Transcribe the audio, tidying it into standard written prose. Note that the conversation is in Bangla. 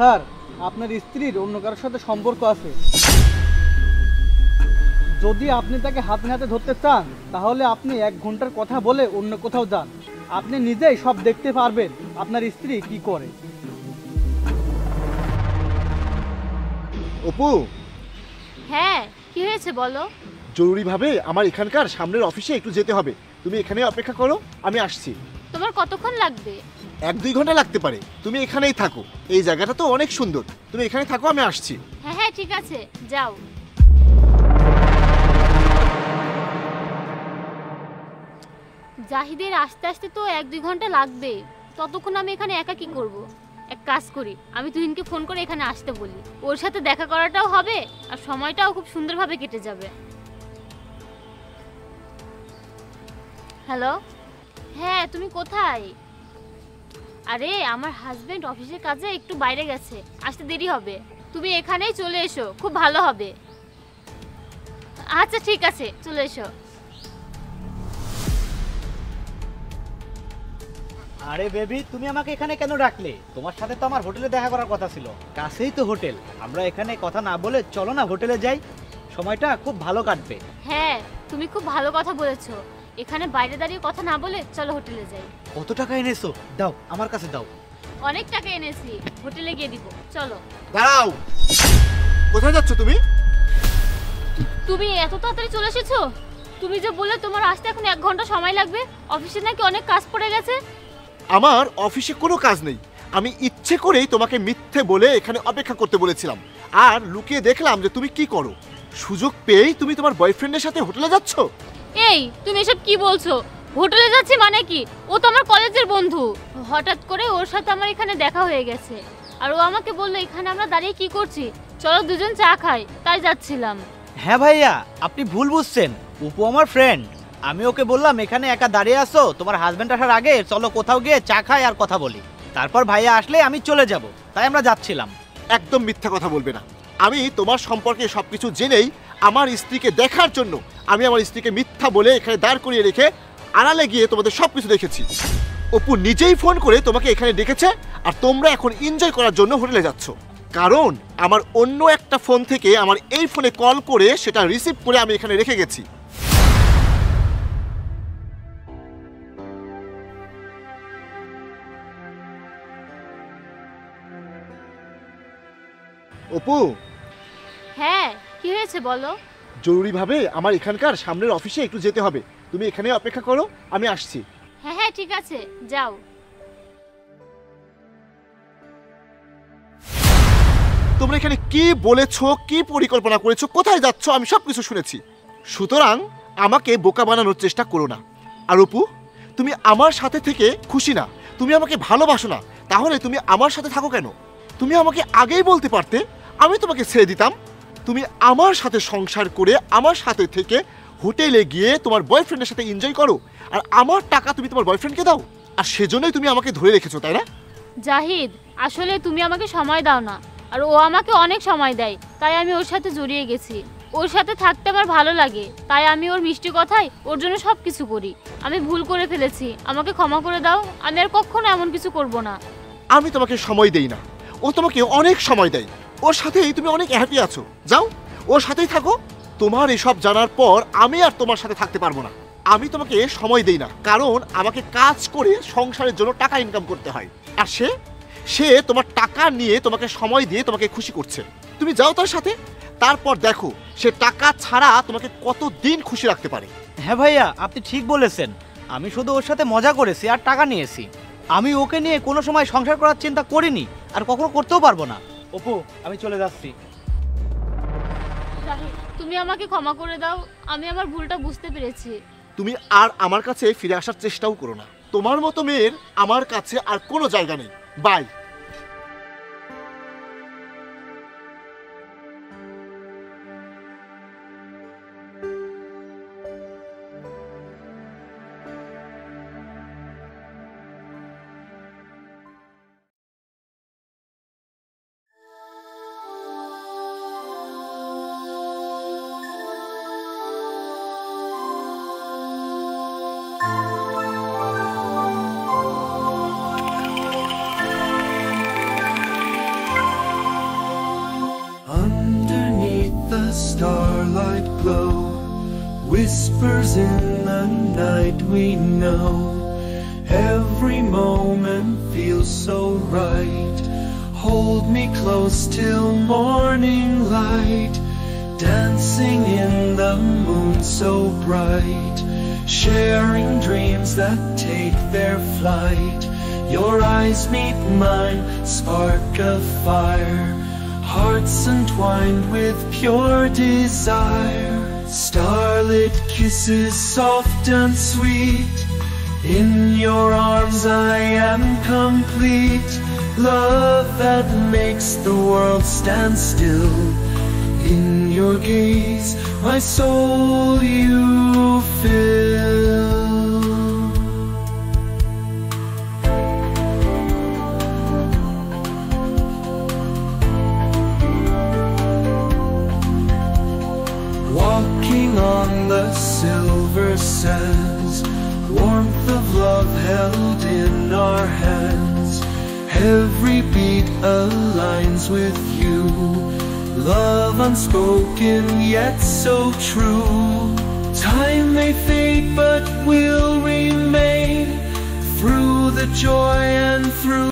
স্যার, আপনার স্ত্রীর অন্য কারোর সাথে সম্পর্ক আছে। যদি আপনি তাকে হাতে হাতে ধরতে চান তাহলে আপনি 1 ঘন্টার কথা বলে অন্য কোথাও যান। আপনি নিজেই সব দেখতে পারবেন আপনার স্ত্রী কি করে। অপু, হ্যাঁ, কি হয়েছে বলো? জরুরিভাবে আমার এখানকার সামনের অফিসে একটু যেতে হবে। তুমি এখানে অপেক্ষা করো, আমি আসছি। তোমার কতক্ষণ লাগবে? 1-2 ঘন্টা লাগতে পারে। তুমি এখানেই থাকো, এই জায়গাটা তো অনেক সুন্দর। তুমি এখানে থাকো, আমি আসছি। হ্যাঁ হ্যাঁ ঠিক আছে, যাও। জাহিদের আসতে আসতে তো 1-2 ঘন্টা লাগবে। ততক্ষণ আমি এখানে একা কি করব? এক কাজ করি, আমি তুহিনকে ফোন করে এখানে আসতে বলি। ওর সাথে দেখা করাটাও হবে আর সময়টাও খুব সুন্দরভাবে কেটে যাবে। হ্যালো, হ্যাঁ তুমি কোথায়? আরে আমার হাজবেন্ড অফিসের কাজে একটু বাইরে গেছে, আসতে দেরি হবে। তুমি এখানেই চলে এসো, খুব ভালো হবে। আচ্ছা ঠিক আছে, চলে এসো। আরে বেবি, তুমি আমাকে এখানে কেন ডাকলে? তোমার সাথে তো আমার হোটেলে দেখা করার কথা ছিল। কাছেই তো হোটেল। আমরা এখানে কথা না বলে চলো না হোটেলে যাই, সময়টা খুব ভালো কাটবে। হ্যাঁ, তুমি খুব ভালো কথা বলেছো। এখানে বাইরে দাঁড়িয়ে কথা না বলে চলো হোটেলে যাই। কত টাকা এনেছো? দাও, আমার কাছে দাও। অনেক টাকা এনেছি, হোটেলে গিয়ে দিব, চলো। দাঁড়াও, কোথায় যাচ্ছ তুমি? তুমি এত তাড়াতাড়ি চলে এসেছো? তুমি যে বললে তোমার আসতে এখন 1 ঘন্টা সময় লাগবে, অফিসে নাকি অনেক কাজ পড়ে গেছে। আমার অফিসে কোনো কাজ নেই। আমি ইচ্ছে করেই তোমাকে মিথ্যে বলে এখানে অপেক্ষা করতে বলেছিলাম, আর লুকিয়ে দেখলাম যে তুমি কি করো। সুযোগ পেয়েই তুমি তোমার বয়ফ্রেন্ডের সাথে হোটেলে যাচ্ছ। এই তুমি এসব কি বলছো? হোটেলে যাচ্ছি মানে কি? ও তো আমার কলেজের বন্ধু। হঠাৎ করে ওর সাথে আমার এখানে দেখা হয়ে গেছে, আর ও আমাকে বললো এখানে আমরা দাঁড়িয়ে কি করছি, চলো দুজন চা খাই, তাই যাচ্ছিলাম। হ্যাঁ ভাইয়া, আপনি ভুল বুঝছেন। উপু আমার ফ্রেন্ড। আমি ওকে বললাম এখানে একা দাঁড়িয়ে আছো, তোমার হাজবেন্ড আসার আগে চলো কোথাও গিয়ে চা খাই আর কথা বলি। তারপর ভাইয়া আসলে আমি চলে যাব, তাই আমরা যাচ্ছিলাম। একদম মিথ্যা কথা বলবে না। আমি তোমার সম্পর্কে সবকিছু জেনেই আমার স্ত্রীকে দেখার জন্য আমি আমার স্ত্রীকে মিথ্যা বলে এখানে দাঁড় করিয়ে রেখে আড়ালে গিয়ে তোমাদের সবকিছু দেখেছি। অপু নিজেই ফোন করে তোমাকে এখানে ডেকেছে, আর তোমরা এখন এনজয় করার জন্য হোটেলে যাচ্ছ। কারণ আমার অন্য একটা ফোন থেকে আমার এই ফোনে কল করে সেটা রিসিভ করে আমি এখানে রেখে গেছি। অপু, হ্যাঁ, কি হয়েছে বলো? জরুরিভাবে আমার এখানকার সামনের অফিসে একটু যেতে হবে। তুমি এখানে অপেক্ষা করো, আমি আসছি। হ্যাঁ হ্যাঁ ঠিক আছে, যাও। তোমরা এখানে কি বলেছো, কি পরিকল্পনা করেছো, কোথায় যাচ্ছ, আমি সবকিছু শুনেছি। সুতরাং আমাকে বোকা বানানোর চেষ্টা করো না। আর অপু, তুমি আমার সাথে থেকে খুশি না, তুমি আমাকে ভালোবাসো না, তাহলে তুমি আমার সাথে থাকো কেন? তুমি আমাকে আগেই বলতে পারতে, আমি তোমাকে ছেড়ে দিতাম। তুমি আমার সাথে সংসার করে আমার সাথে থেকে হোটেলে গিয়ে তোমার বয়ফ্রেন্ডের সাথে এনজয় করো, আর আমার টাকা তুমি তোমার বয়ফ্রেন্ডকে দাও, আর সেজন্যই তুমি আমাকে ধরে রেখেছো, তাই না? জাহিদ, আসলে তুমি আমাকে সময় দাও না, আর ও আমাকে অনেক সময় দেয়, তাই আমি ওর সাথে জড়িয়ে গেছি। ওর সাথে থাকতে আমার ভালো লাগে, তাই আমি ওর মিষ্টি কথায় ওর জন্য সব কিছু করি। আমি ভুল করে ফেলেছি, আমাকে ক্ষমা করে দাও। আমি আর কখনো এমন কিছু করব না। আমি তোমাকে সময় দেই না, ও তোমাকে অনেক সময় দেয়। ওর সাথেই তুমি অনেক হ্যাপি আছো, যাও ওর সাথেই থাকো। তোমার এসব জানার পর আমি আর তোমার সাথে থাকতে পারবো না। আমি তোমাকে সময় দেই না, কারণ আমাকে কাজ করে সংসারের জন্য টাকা ইনকাম করতে হয়, আর সে তোমার টাকা নিয়ে তোমাকে সময় দিয়ে তোমাকে খুশি করছে। তুমি যাও তার সাথে, তারপর দেখো সে টাকা ছাড়া তোমাকে কতদিন খুশি রাখতে পারে। হ্যাঁ ভাইয়া, আপনি ঠিক বলেছেন। আমি শুধু ওর সাথে মজা করেছি আর টাকা নিয়েছি। আমি ওকে নিয়ে কোনো সময় সংসার করার চিন্তা করিনি, আর কখনো করতেও পারবো না। অপু, আমি চলে যাচ্ছি। জাহিদ, তুমি আমাকে ক্ষমা করে দাও, আমি আমার ভুলটা বুঝতে পেরেছি। তুমি আর আমার কাছে ফিরে আসার চেষ্টাও করো না। তোমার মতো মেয়ের আমার কাছে আর কোনো জায়গা নেই। By. whispers in the night we know. Every moment feels so right. Hold me close till morning light. Dancing in the moon so bright. Sharing dreams that take their flight. Your eyes meet mine, spark a fire. Hearts entwined with pure desire. Starlit kisses soft and sweet. In your arms I am complete. Love that makes the world stand still. In your gaze my soul you fill. Walking on the silver sands, warmth of love held in our hands. Every beat aligns with you. Love unspoken yet so true. Time may fade but will remain. Through the joy and through